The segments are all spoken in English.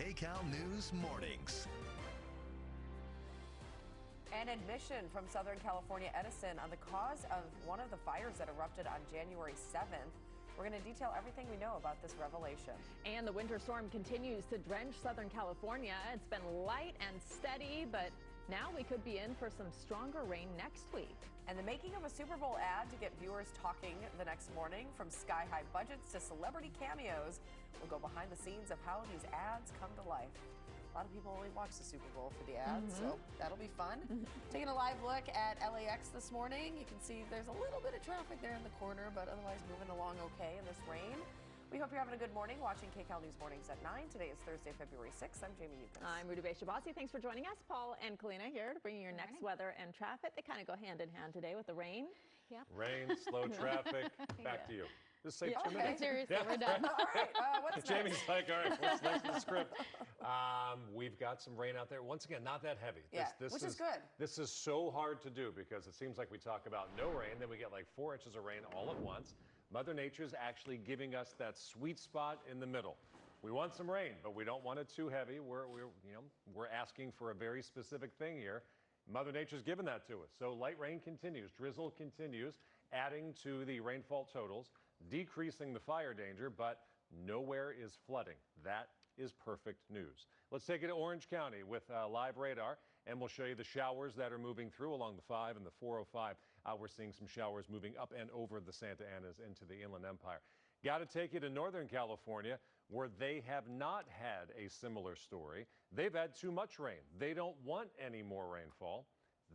Kcal News Mornings. An admission from Southern California Edison on the cause of one of the fires that erupted on January 7th. We're going to detail everything we know about this revelation. And the winter storm continues to drench Southern California. It's been light and steady, but now we could be in for some stronger rain next week. And the making of a Super Bowl ad to get viewers talking the next morning, from sky-high budgets to celebrity cameos. We'll go behind the scenes of how these ads come to life. A lot of people only watch the Super Bowl for the ads, so that'll be fun. Taking a live look at LAX this morning. You can see there's a little bit of traffic there in the corner, but otherwise moving along okay in this rain. We hope you're having a good morning watching Kcal News Mornings at 9. Today is Thursday, February 6th. I'm Jamie Yukos. I'm Rudy Shabasi. Thanks for joining us. Paul and Kalina here to bring you your next weather and traffic. They kind of go hand in hand today with the rain. Yep. Rain, slow traffic. Back to you. Just say 2 minutes. Seriously, we're done. All right, what's Jamie's next? like, all right, what's next in the script? We've got some rain out there. Once again, not that heavy. Yeah, which is good. This is so hard to do because it seems like we talk about no rain, then we get like 4 inches of rain all at once. Mother Nature's actually giving us that sweet spot in the middle. We want some rain, but we don't want it too heavy. We're asking for a very specific thing here. Mother Nature's given that to us. So light rain continues, drizzle continues, adding to the rainfall totals, decreasing the fire danger, but nowhere is flooding. That is perfect news. Let's take it to Orange County with live radar, and we'll show you the showers that are moving through along the 5 and the 405. We're seeing some showers moving up and over the Santa Anas into the Inland Empire. Got to take you to Northern California, where they have not had a similar story. They've had too much rain. They don't want any more rainfall.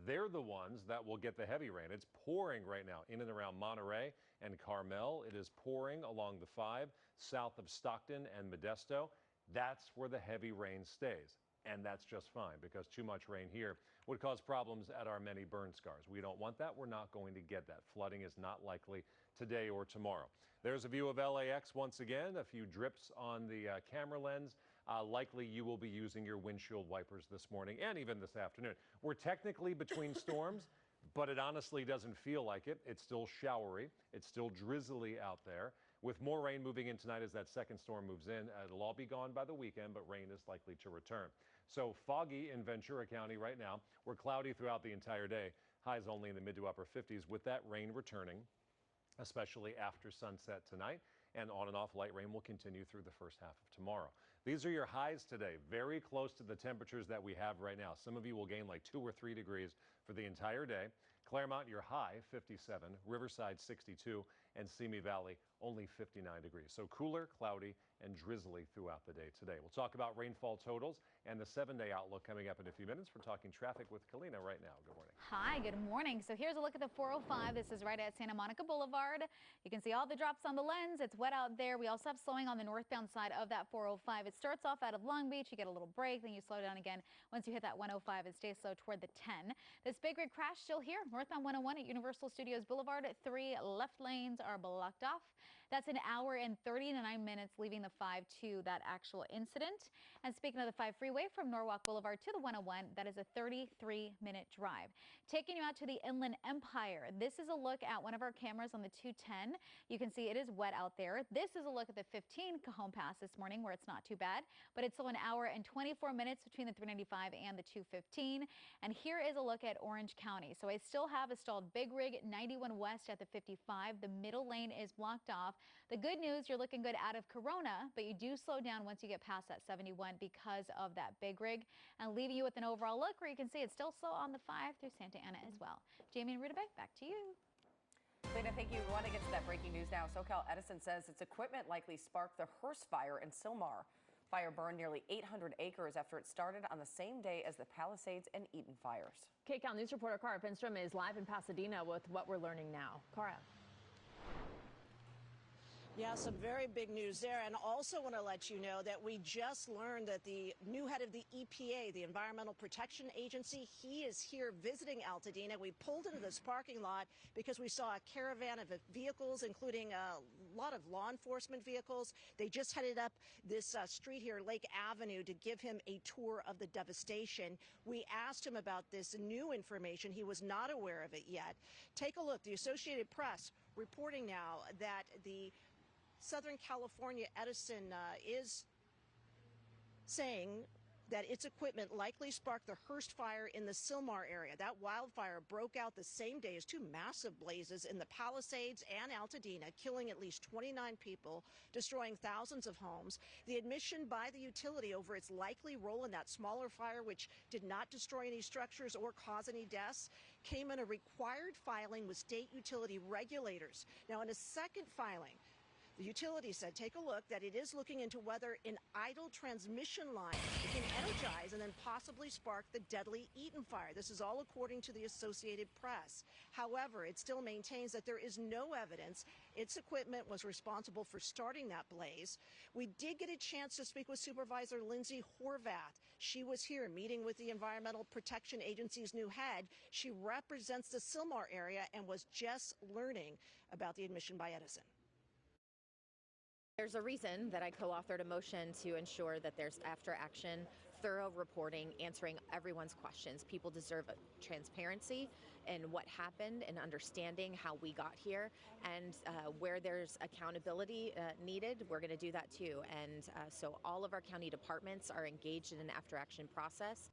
They're the ones that will get the heavy rain. It's pouring right now in and around Monterey and Carmel. It is pouring along the 5 south of Stockton and Modesto. That's where the heavy rain stays. And that's just fine, because too much rain here would cause problems at our many burn scars. We don't want that. We're not going to get that. Flooding is not likely today or tomorrow. There's a view of LAX once again, a few drips on the camera lens. Likely you will be using your windshield wipers this morning and even this afternoon. We're technically between storms, but it honestly doesn't feel like it. It's still showery. It's still drizzly out there. With more rain moving in tonight as that second storm moves in, it'll all be gone by the weekend, but rain is likely to return. So foggy in Ventura County right now. We're cloudy throughout the entire day. Highs only in the mid to upper 50s, with that rain returning, especially after sunset tonight. And on and off light rain will continue through the first half of tomorrow. These are your highs today, very close to the temperatures that we have right now. Some of you will gain like 2 or 3 degrees for the entire day. Claremont, your high, 57, Riverside, 62, and Simi Valley, only 59 degrees. So cooler, cloudy, and drizzly throughout the day today. We'll talk about rainfall totals and the 7-day outlook coming up in a few minutes. We're talking traffic with Kalina right now. Good morning. Hi, good morning. So here's a look at the 405. This is right at Santa Monica Boulevard. You can see all the drops on the lens. It's wet out there. We also have slowing on the northbound side of that 405. It starts off out of Long Beach. You get a little break, then you slow down again once you hit that 105 and stay slow toward the 10. This big rig crash still here. Northbound 101 at Universal Studios Boulevard. 3 left lanes are blocked off. That's an hour and 39 minutes leaving the 5 to that actual incident. And speaking of the 5 freeway from Norwalk Boulevard to the 101, that is a 33-minute drive. Taking you out to the Inland Empire. This is a look at one of our cameras on the 210. You can see it is wet out there. This is a look at the 15 Cajon Pass this morning, where it's not too bad, but it's still an hour and 24 minutes between the 395 and the 215. And here is a look at Orange County. So I still have a stalled big rig 91 west at the 55. The middle lane is blocked off. The good news, you're looking good out of Corona, but you do slow down once you get past that 71 because of that big rig. And leaving you with an overall look where you can see it's still slow on the 5 through Santa Ana as well. Jamie and Rutabeck, back to you. Lena, thank you. We want to get to that breaking news now. SoCal Edison says its equipment likely sparked the Hearst fire in Sylmar. Fire burned nearly 800 acres after it started on the same day as the Palisades and Eaton fires. Kcal News reporter Cara Finstrom is live in Pasadena with what we're learning now. Cara. Yeah, some very big news there. And also want to let you know that we just learned that the new head of the EPA, the Environmental Protection Agency, he is here visiting Altadena. We pulled into this parking lot because we saw a caravan of vehicles, including a lot of law enforcement vehicles. They just headed up this street here, Lake Avenue, to give him a tour of the devastation. We asked him about this new information. He was not aware of it yet. Take a look. The Associated Press reporting now that the Southern California Edison is saying that its equipment likely sparked the Hearst fire in the Sylmar area. That wildfire broke out the same day as two massive blazes in the Palisades and Altadena, killing at least 29 people, destroying thousands of homes. The admission by the utility over its likely role in that smaller fire, which did not destroy any structures or cause any deaths, came in a required filing with state utility regulators. Now, in a second filing, the utility said, take a look, that it is looking into whether an idle transmission line can energize and then possibly spark the deadly Eaton fire. This is all according to the Associated Press. However, it still maintains that there is no evidence its equipment was responsible for starting that blaze. We did get a chance to speak with Supervisor Lindsay Horvath. She was here meeting with the Environmental Protection Agency's new head. She represents the Sylmar area and was just learning about the admission by Edison. There's a reason that I co-authored a motion to ensure that there's after action, thorough reporting, answering everyone's questions. People deserve transparency in what happened and understanding how we got here, and where there's accountability needed, we're going to do that too. And so all of our county departments are engaged in an after action process.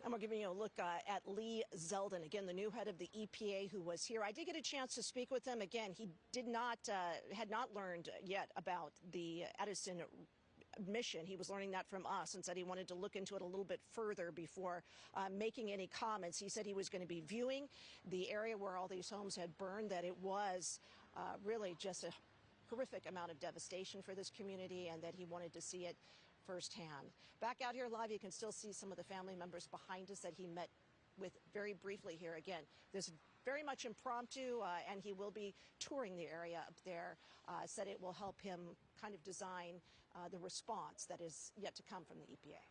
And we're giving you a look at Lee Zeldin, again, the new head of the EPA, who was here. I did get a chance to speak with him. Again, he had not learned yet about the Edison mission. He was learning that from us and said he wanted to look into it a little bit further before making any comments. He said he was going to be viewing the area where all these homes had burned, that it was really just a horrific amount of devastation for this community, and that he wanted to see it firsthand. Back out here live, you can still see some of the family members behind us that he met with very briefly here. Again, this very much impromptu, and he will be touring the area up there. Said it will help him kind of design the response that is yet to come from the EPA.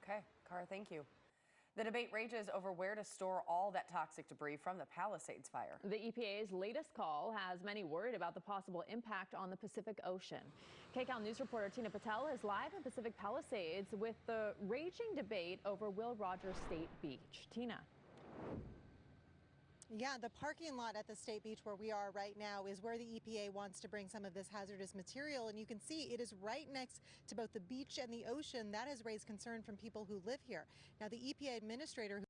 Okay, Cara, thank you. The debate rages over where to store all that toxic debris from the Palisades fire. The EPA's latest call has many worried about the possible impact on the Pacific Ocean. Kcal News reporter Tina Patel is live in Pacific Palisades with the raging debate over Will Rogers State Beach. Tina. Yeah, the parking lot at the State Beach where we are right now is where the EPA wants to bring some of this hazardous material. And you can see it is right next to both the beach and the ocean. That has raised concern from people who live here. Now, the EPA administrator